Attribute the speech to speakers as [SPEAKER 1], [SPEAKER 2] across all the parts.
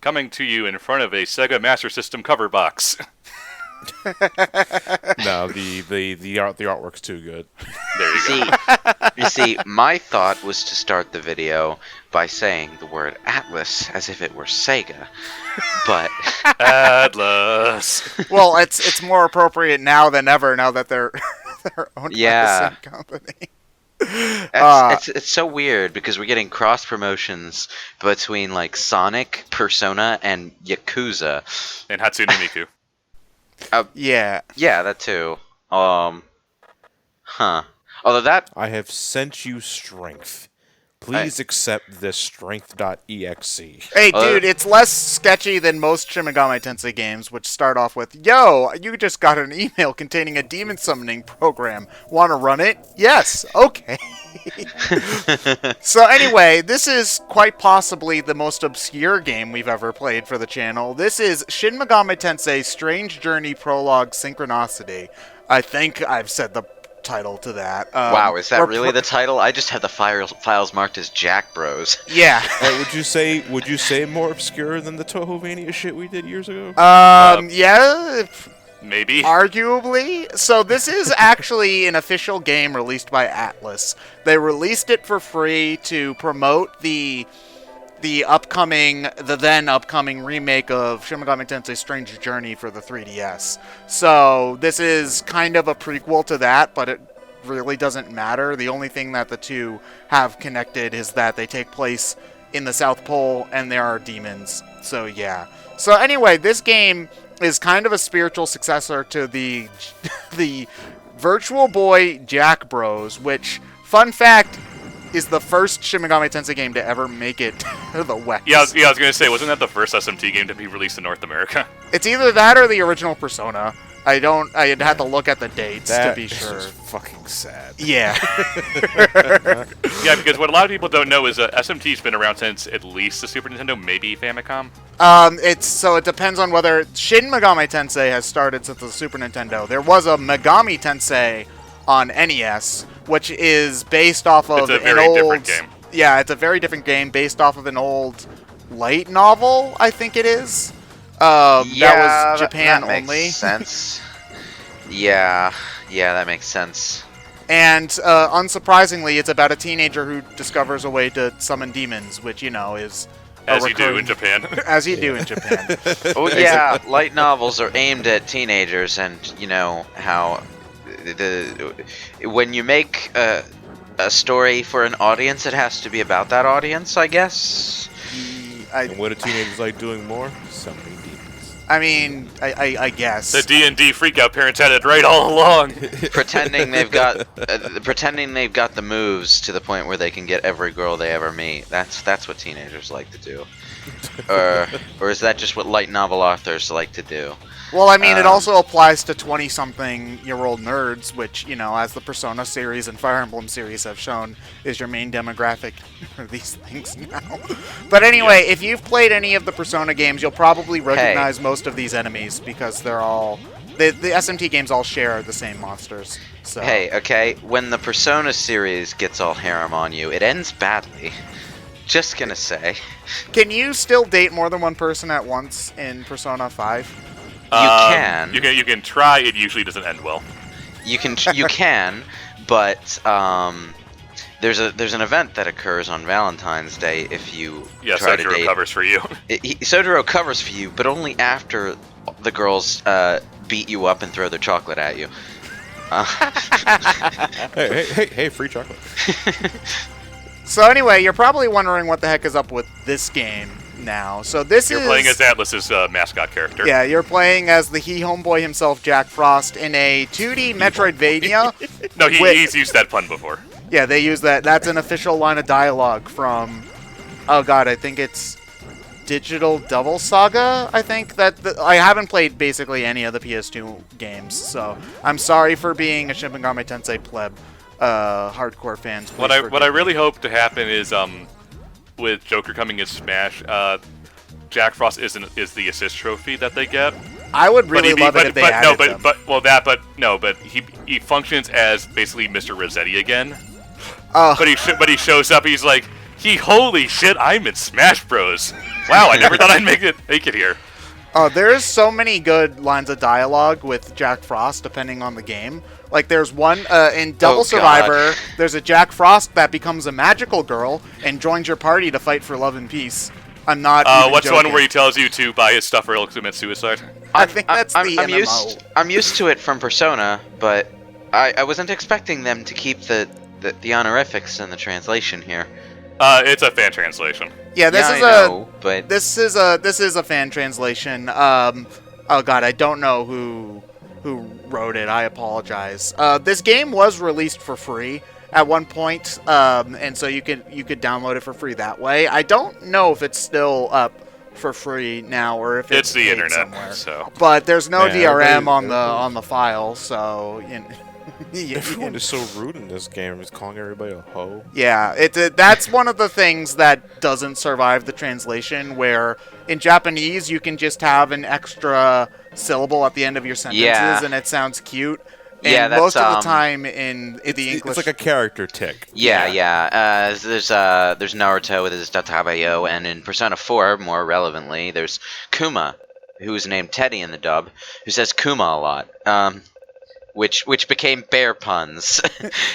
[SPEAKER 1] coming to you in front of a Sega Master System cover box.
[SPEAKER 2] No, the artwork's too good.
[SPEAKER 1] There you go.
[SPEAKER 3] You see, my thought was to start the video by saying the word Atlas as if it were Sega, but
[SPEAKER 1] Atlas.
[SPEAKER 4] Well, it's more appropriate now than ever. Now that they're owned by the same company.
[SPEAKER 3] it's so weird because we're getting cross promotions between like Sonic, Persona, and Yakuza,
[SPEAKER 1] And Hatsune Miku.
[SPEAKER 4] Yeah,
[SPEAKER 3] that too. Although that
[SPEAKER 2] I have sent you strength. Please accept this strength.exe.
[SPEAKER 4] Hey, dude, it's less sketchy than most Shin Megami Tensei games, which start off with, "Yo, you just got an email containing a demon summoning program. Want to run it? Yes. Okay." So anyway, this is quite possibly the most obscure game we've ever played for the channel. This is Shin Megami Tensei Strange Journey Prologue Synchronicity. I think I've said the title to that.
[SPEAKER 3] wow, is that really the title? I just have the files marked as Jack Bros.
[SPEAKER 4] Yeah.
[SPEAKER 2] Would you say more obscure than the Tohovania shit we did years ago?
[SPEAKER 4] Yeah.
[SPEAKER 1] Maybe.
[SPEAKER 4] Arguably. So this is actually an official game released by Atlas. They released it for free to promote the then upcoming remake of Shin Megami Tensei Strange Journey for the 3DS. So this is kind of a prequel to that, but it really doesn't matter. The only thing that the two have connected is that they take place in the South Pole and there are demons. So yeah. So anyway, this game is kind of a spiritual successor to the Virtual Boy Jack Bros, which, fun fact, is the first Shin Megami Tensei game to ever make it to the West.
[SPEAKER 1] Yeah, I was going to say, wasn't that the first SMT game to be released in North America?
[SPEAKER 4] It's either that or the original Persona. I'd have to look at the dates to be sure.
[SPEAKER 2] Is fucking sad.
[SPEAKER 4] Yeah.
[SPEAKER 1] Yeah, because what a lot of people don't know is SMT's been around since at least the Super Nintendo, maybe Famicom.
[SPEAKER 4] It depends on whether Shin Megami Tensei has started since the Super Nintendo. There was a Megami Tensei on NES, which is based off of
[SPEAKER 1] It's a very different game.
[SPEAKER 4] Yeah, it's a very different game based off of an old light novel, I think it is. That was Japan
[SPEAKER 3] that
[SPEAKER 4] only.
[SPEAKER 3] makes sense. Yeah, that makes sense.
[SPEAKER 4] And unsurprisingly, it's about a teenager who discovers a way to summon demons, which, is
[SPEAKER 1] As you do in Japan.
[SPEAKER 4] As you do in Japan.
[SPEAKER 3] Oh yeah, light novels are aimed at teenagers, and you know how when you make a story for an audience, it has to be about that audience, I guess.
[SPEAKER 2] And what do teenagers like doing more? Summoning demons.
[SPEAKER 4] I mean, I guess.
[SPEAKER 1] The D&D freakout parents had it right all along.
[SPEAKER 3] pretending they've got the moves to the point where they can get every girl they ever meet. That's what teenagers like to do. Or is that just what light novel authors like to do?
[SPEAKER 4] Well, I mean, it also applies to 20-something-year-old nerds, which, as the Persona series and Fire Emblem series have shown, is your main demographic for these things now. But anyway, if you've played any of the Persona games, you'll probably recognize most of these enemies, because they're all... The SMT games all share the same monsters. So.
[SPEAKER 3] Hey, okay, when the Persona series gets all harem on you, it ends badly. Just gonna say.
[SPEAKER 4] Can you still date more than one person at once in Persona 5?
[SPEAKER 3] You can.
[SPEAKER 1] You can try. It usually doesn't end well.
[SPEAKER 3] You can, but there's an event that occurs on Valentine's Day if you try to date.
[SPEAKER 1] Sojiro covers for you.
[SPEAKER 3] Sojiro covers for you, but only after the girls beat you up and throw their chocolate at you.
[SPEAKER 2] Hey, free chocolate.
[SPEAKER 4] So anyway, you're probably wondering what the heck is up with this game now. So
[SPEAKER 1] You're playing as Atlas's mascot character.
[SPEAKER 4] Yeah, you're playing as the homeboy himself, Jack Frost, in a 2D Metroidvania.
[SPEAKER 1] No, he's used that pun before.
[SPEAKER 4] Yeah, they use that. That's an official line of dialogue from, oh god, I think it's Digital Devil Saga, I think. I haven't played basically any of the PS2 games, so I'm sorry for being a Shin Megami Tensei pleb. Hardcore fans.
[SPEAKER 1] What I really hope to happen is with Joker coming in Smash, Jack Frost is the assist trophy that they get.
[SPEAKER 4] I would really love it if they added them.
[SPEAKER 1] But he functions as basically Mr. Rossetti again.
[SPEAKER 4] Oh.
[SPEAKER 1] But he shows up. He's like, holy shit! I'm in Smash Bros. Wow, I never thought I'd make it here.
[SPEAKER 4] There's so many good lines of dialogue with Jack Frost, depending on the game. Like, there's one in Double
[SPEAKER 3] Oh, God.
[SPEAKER 4] Survivor. There's a Jack Frost that becomes a magical girl and joins your party to fight for love and peace. I'm not. Even
[SPEAKER 1] What's the
[SPEAKER 4] joking.
[SPEAKER 1] one where he tells you to buy his stuff or he'll commit suicide?
[SPEAKER 4] I think that's the MMO.
[SPEAKER 3] I'm used to it from Persona, but I wasn't expecting them to keep the honorifics in the translation here.
[SPEAKER 1] It's a fan translation.
[SPEAKER 4] Yeah, this
[SPEAKER 3] Yeah,
[SPEAKER 4] is
[SPEAKER 3] I know, but
[SPEAKER 4] this is a fan translation. Oh God, I don't know who wrote it. I apologize. This game was released for free at one point, and so you could download it for free that way. I don't know if it's still up for free now or if
[SPEAKER 1] It's the
[SPEAKER 4] paid
[SPEAKER 1] internet,
[SPEAKER 4] somewhere.
[SPEAKER 1] so.
[SPEAKER 4] But there's no
[SPEAKER 2] Man,
[SPEAKER 4] DRM
[SPEAKER 2] everybody-
[SPEAKER 4] on the file, so you know.
[SPEAKER 2] Everyone is so rude in this game. He's calling everybody a hoe.
[SPEAKER 4] Yeah, that's one of the things that doesn't survive the translation, where in Japanese you can just have an extra syllable at the end of your sentences
[SPEAKER 3] Yeah.
[SPEAKER 4] and it sounds cute. And
[SPEAKER 3] Yeah, that's,
[SPEAKER 4] most of the time in the
[SPEAKER 2] It's
[SPEAKER 4] English...
[SPEAKER 2] like a character tick.
[SPEAKER 3] yeah. There's Naruto with his Databayo, and in Persona 4, more relevantly, there's Kuma, who's named Teddy in the dub, who says Kuma a lot. Which became bear puns.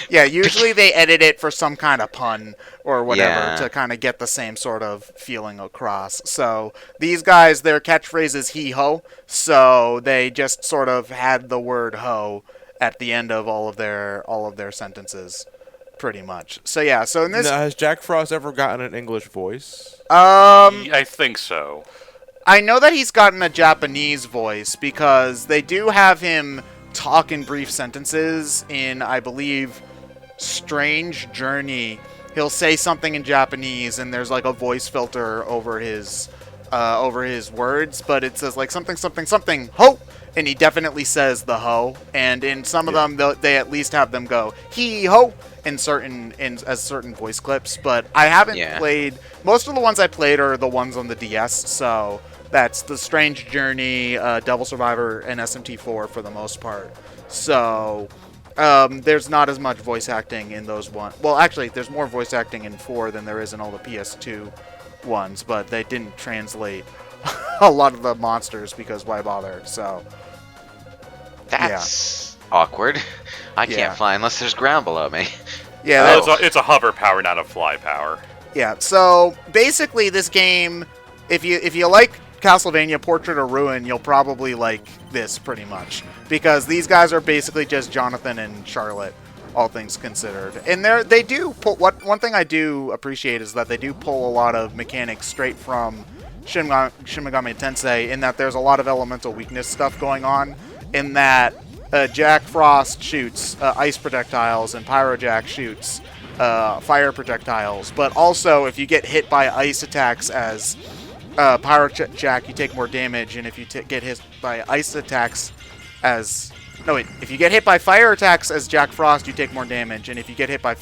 [SPEAKER 4] Yeah, usually they edit it for some kind of pun or whatever
[SPEAKER 3] Yeah.
[SPEAKER 4] to kind of get the same sort of feeling across. So these guys, their catchphrase is Hee-ho, so they just sort of had the word ho at the end of all of their sentences, pretty much. So yeah, so in this,
[SPEAKER 2] Now, has Jack Frost ever gotten an English voice?
[SPEAKER 1] I think so.
[SPEAKER 4] I know that he's gotten a Japanese voice because they do have him talk in brief sentences in, I believe, Strange Journey. He'll say something in Japanese and there's like a voice filter over his words, but it says like something something something ho, and he definitely says the ho. And in some of them they at least have them go hee ho in certain voice clips, but I haven't played, most of the ones I played are the ones on the DS, so that's the Strange Journey, Devil Survivor, and SMT4 for the most part. So there's not as much voice acting in those ones. Well, actually, there's more voice acting in 4 than there is in all the PS2 ones, but they didn't translate a lot of the monsters because why bother? So
[SPEAKER 3] That's awkward. I
[SPEAKER 4] Yeah.
[SPEAKER 3] can't fly unless there's ground below me.
[SPEAKER 4] yeah,
[SPEAKER 1] Well,
[SPEAKER 4] that's,
[SPEAKER 1] it's a hover power, not a fly power.
[SPEAKER 4] yeah. So basically, this game, if you like Castlevania Portrait of Ruin, you'll probably like this pretty much, because these guys are basically just Jonathan and Charlotte, all things considered. And they do pull, one thing I do appreciate is that they do pull a lot of mechanics straight from Shin Megami Tensei, in that there's a lot of elemental weakness stuff going on, in that Jack Frost shoots ice projectiles and Pyrojack shoots fire projectiles, but also if you get hit by ice attacks as Pyrojack, you take more damage, and if you get hit by ice attacks as... No, wait. If you get hit by fire attacks as Jack Frost, you take more damage, and if you get hit by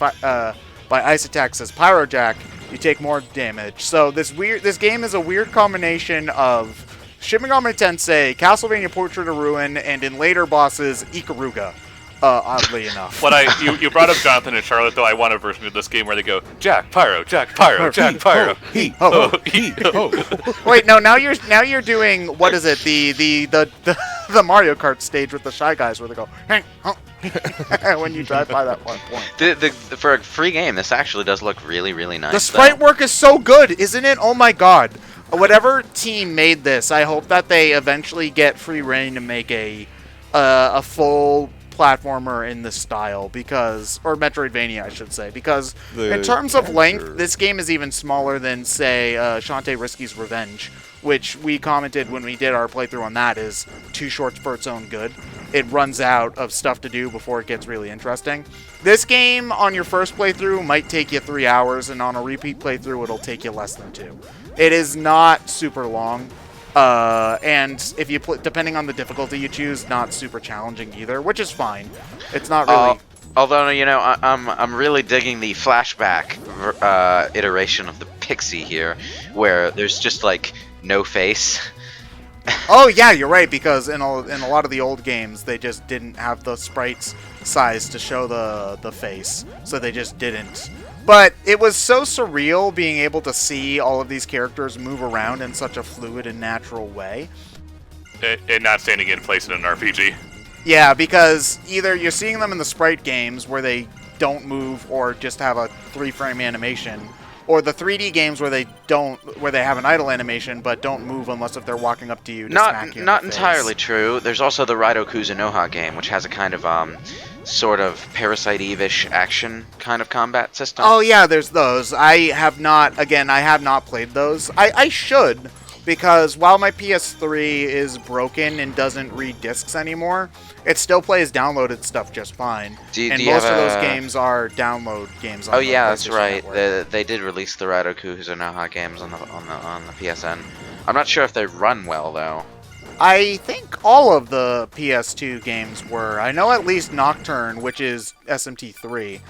[SPEAKER 4] ice attacks as Pyrojack, you take more damage. So this game is a weird combination of Shin Megami Tensei, Castlevania Portrait of Ruin, and in later bosses, Ikaruga. Oddly enough.
[SPEAKER 1] What you brought up Jonathan and Charlotte, though. I want a version of this game where they go Jack Pyro, Jack Pyro, Jack Pyro.
[SPEAKER 4] He-ho,
[SPEAKER 2] He-ho.
[SPEAKER 4] Wait, no. Now you're doing, what is it? The Mario Kart stage with the Shy Guys where they go "Hey, huh," when you drive by that one point.
[SPEAKER 3] For a free game, this actually does look really, really nice.
[SPEAKER 4] The sprite
[SPEAKER 3] though.
[SPEAKER 4] work is so good, isn't it? Oh my god. Whatever team made this, I hope that they eventually get free reign to make a full platformer in this style, or Metroidvania, I should say, because in terms of length, this game is even smaller than, say, Shantae Risky's Revenge, which we commented when we did our playthrough on that is too short for its own good. It runs out of stuff to do before it gets really interesting. This game, on your first playthrough, might take you 3 hours, and on a repeat playthrough, it'll take you less than 2. It is not super long. And if you depending on the difficulty you choose, not super challenging either, which is fine. It's not really.
[SPEAKER 3] Although I'm really digging the flashback iteration of the Pixie here, where there's just like no face.
[SPEAKER 4] Oh yeah, you're right, because in a lot of the old games they just didn't have the sprites size to show the face, so they just didn't But it was so surreal being able to see all of these characters move around in such a fluid and natural way.
[SPEAKER 1] And not standing in place in an RPG.
[SPEAKER 4] Yeah, because either you're seeing them in the sprite games where they don't move or just have a 3-frame animation, or the 3D games where they have an idle animation but don't move unless if they're walking up to you to smack you in
[SPEAKER 3] Not
[SPEAKER 4] the face.
[SPEAKER 3] entirely true. There's also the Raido Kuzunoha game, which has a kind of sort of Parasite Eve-ish action kind of combat system.
[SPEAKER 4] Oh yeah, there's those. I have not played those. I should, because while my PS3 is broken and doesn't read discs anymore, it still plays downloaded stuff just fine.
[SPEAKER 3] Do
[SPEAKER 4] and
[SPEAKER 3] you
[SPEAKER 4] most
[SPEAKER 3] have
[SPEAKER 4] of those
[SPEAKER 3] a-
[SPEAKER 4] games are download games. On
[SPEAKER 3] Oh
[SPEAKER 4] the
[SPEAKER 3] yeah, that's
[SPEAKER 4] PlayStation
[SPEAKER 3] right.
[SPEAKER 4] Network.
[SPEAKER 3] They did release the Raido Kuzunoha games on the PSN. I'm not sure if they run well though.
[SPEAKER 4] I think all of the PS2 games were. I know at least Nocturne, which is SMT3,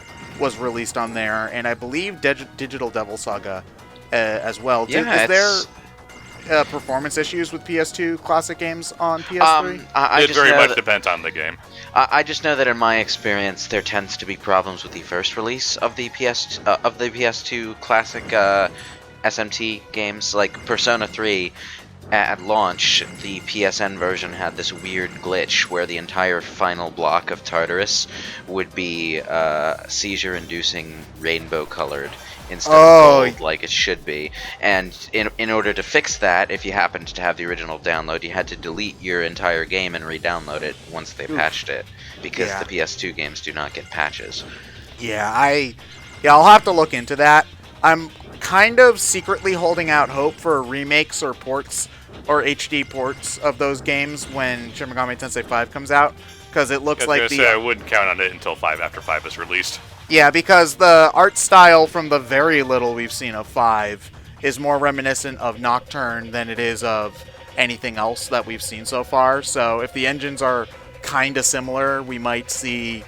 [SPEAKER 4] was released on there, and I believe Digital Devil Saga as well.
[SPEAKER 3] Yeah,
[SPEAKER 4] is there performance issues with PS2 classic games on PS3?
[SPEAKER 3] I
[SPEAKER 1] It
[SPEAKER 3] just
[SPEAKER 1] very
[SPEAKER 3] know
[SPEAKER 1] much
[SPEAKER 3] that-
[SPEAKER 1] depends on the game.
[SPEAKER 3] I just know that in my experience, there tends to be problems with the first release of the PS2 classic SMT games, like Persona 3. At launch, the PSN version had this weird glitch where the entire final block of Tartarus would be seizure-inducing rainbow-colored instead of gold like it should be. And in order to fix that, if you happened to have the original download, you had to delete your entire game and re-download it once they patched it, because
[SPEAKER 4] Yeah.
[SPEAKER 3] the PS2 games do not get patches.
[SPEAKER 4] Yeah, I'll have to look into that. I'm kind of secretly holding out hope for remakes or ports or HD ports of those games when Shin Megami Tensei 5 comes out, because it looks like
[SPEAKER 1] I wouldn't count on it until 5 after 5 is released.
[SPEAKER 4] Yeah, because the art style from the very little we've seen of 5 is more reminiscent of Nocturne than it is of anything else that we've seen so far. So if the engines are kind of similar, we might see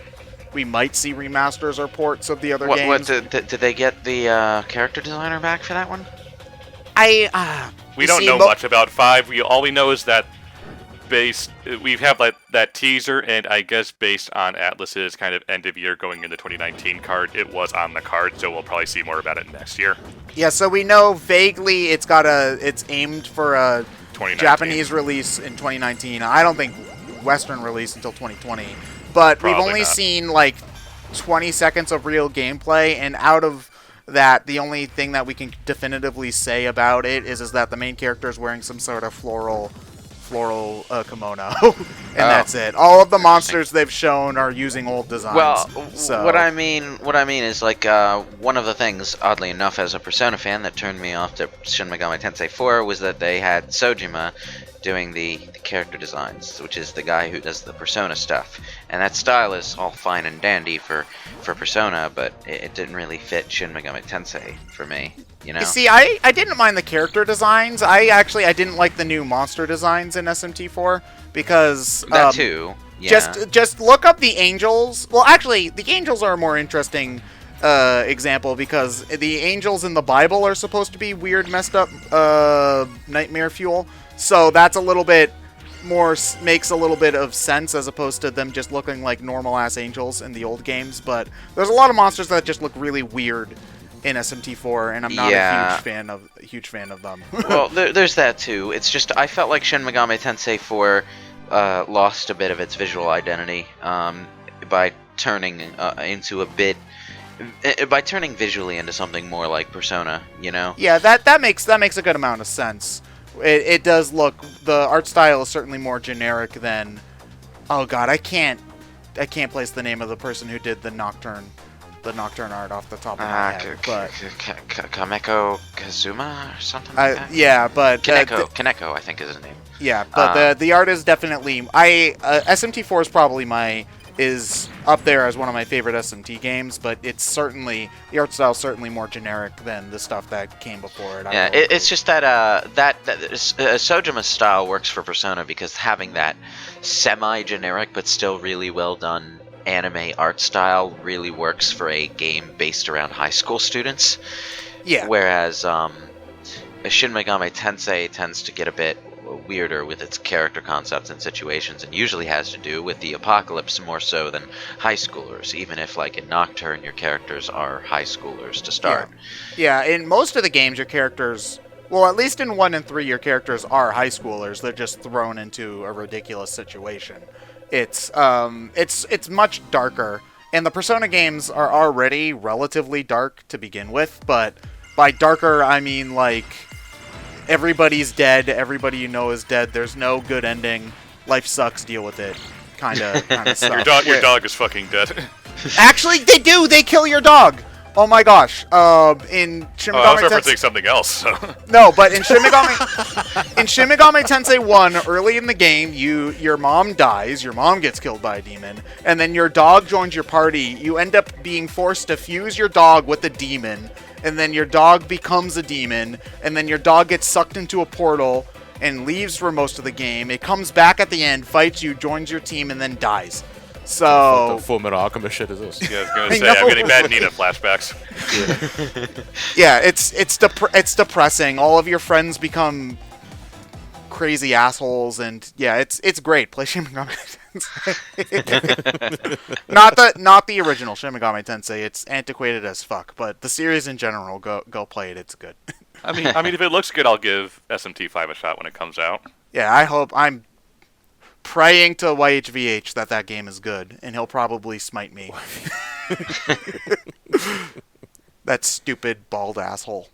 [SPEAKER 4] remasters or ports of the other games.
[SPEAKER 3] Did they get the character designer back for that one?
[SPEAKER 1] We don't know much about 5. All we know is that we have that teaser, and I guess based on Atlas's kind of end of year going into 2019 card, it was on the card, so we'll probably see more about it next year.
[SPEAKER 4] Yeah, so we know vaguely it's aimed for a
[SPEAKER 1] 2019.
[SPEAKER 4] Japanese release in 2019. I don't think Western release until 2020. But
[SPEAKER 1] Probably
[SPEAKER 4] we've only
[SPEAKER 1] not.
[SPEAKER 4] seen like 20 seconds of real gameplay, and out of that, the only thing that we can definitively say about it is that the main character is wearing some sort of floral kimono, and that's it. All of the monsters they've shown are using old designs.
[SPEAKER 3] Well,
[SPEAKER 4] so.
[SPEAKER 3] what I mean is like one of the things, oddly enough, as a Persona fan that turned me off to Shin Megami Tensei 4 was that they had Sojima doing the character designs, which is the guy who does the Persona stuff, and that style is all fine and dandy for Persona, but it didn't really fit Shin Megami Tensei for me. You know?
[SPEAKER 4] You see, I didn't mind the character designs. I didn't like the new monster designs in SMT4 because
[SPEAKER 3] that too. Yeah.
[SPEAKER 4] Just look up the angels. Well, actually, the angels are a more interesting example because the angels in the Bible are supposed to be weird, messed up nightmare fuel. So that's a little bit more, makes a little bit of sense as opposed to them just looking like normal ass angels in the old games. But there's a lot of monsters that just look really weird in SMT4, and I'm not a huge fan of them.
[SPEAKER 3] Well, there's that too. It's just I felt like Shin Megami Tensei 4 lost a bit of its visual identity by turning by turning visually into something more like Persona. You know?
[SPEAKER 4] Yeah, that makes a good amount of sense. It does look, the art style is certainly more generic than. Oh God, I can't place the name of the person who did the Nocturne art off the top of my head. But
[SPEAKER 3] Kameko Kazuma or something like that?
[SPEAKER 4] yeah, but
[SPEAKER 3] Kaneko, I think is his name.
[SPEAKER 4] Yeah, but the art is definitely SMT4 is up there as one of my favorite SMT games, but it's certainly, the art style is certainly more generic than the stuff that came before it.
[SPEAKER 3] Yeah, it's just that Sojima's style works for Persona because having that semi-generic but still really well done anime art style really works for a game based around high school students.
[SPEAKER 4] Yeah.
[SPEAKER 3] Whereas Shin Megami Tensei tends to get a bit weirder with its character concepts and situations, and usually has to do with the apocalypse more so than high schoolers, even if, like, in Nocturne, your characters are high schoolers to start.
[SPEAKER 4] Yeah, in most of the games, your characters... Well, at least in 1 and 3, your characters are high schoolers. They're just thrown into a ridiculous situation. It's much darker, and the Persona games are already relatively dark to begin with, but by darker, I mean, like, everybody's dead, everybody you know is dead, there's no good ending, life sucks, deal with it, kind of stuff.
[SPEAKER 1] Your dog is fucking dead.
[SPEAKER 4] Actually, they kill your dog! Oh my gosh. In Shin Megami
[SPEAKER 1] I was
[SPEAKER 4] Tensei...
[SPEAKER 1] referencing something else. So.
[SPEAKER 4] No, but in Shin Megami Tensei 1, early in the game, your mom dies, your mom gets killed by a demon, and then your dog joins your party. You end up being forced to fuse your dog with a demon, and then your dog becomes a demon, and then your dog gets sucked into a portal and leaves for most of the game. It comes back at the end, fights you, joins your team, and then dies. So...
[SPEAKER 2] What the Full Metal Alchemist shit is this?
[SPEAKER 1] Yeah, I was gonna say, I'm getting bad Nina flashbacks.
[SPEAKER 4] Yeah, it's depressing. All of your friends become crazy assholes, and yeah, it's great. Play Shin Megami Tensei. not the original Shin Megami Tensei. It's antiquated as fuck, but the series in general, go play it. It's good.
[SPEAKER 1] I mean, if it looks good, I'll give SMT 5 a shot when it comes out.
[SPEAKER 4] Yeah, I'm praying to YHVH that game is good, and he'll probably smite me. That stupid bald asshole.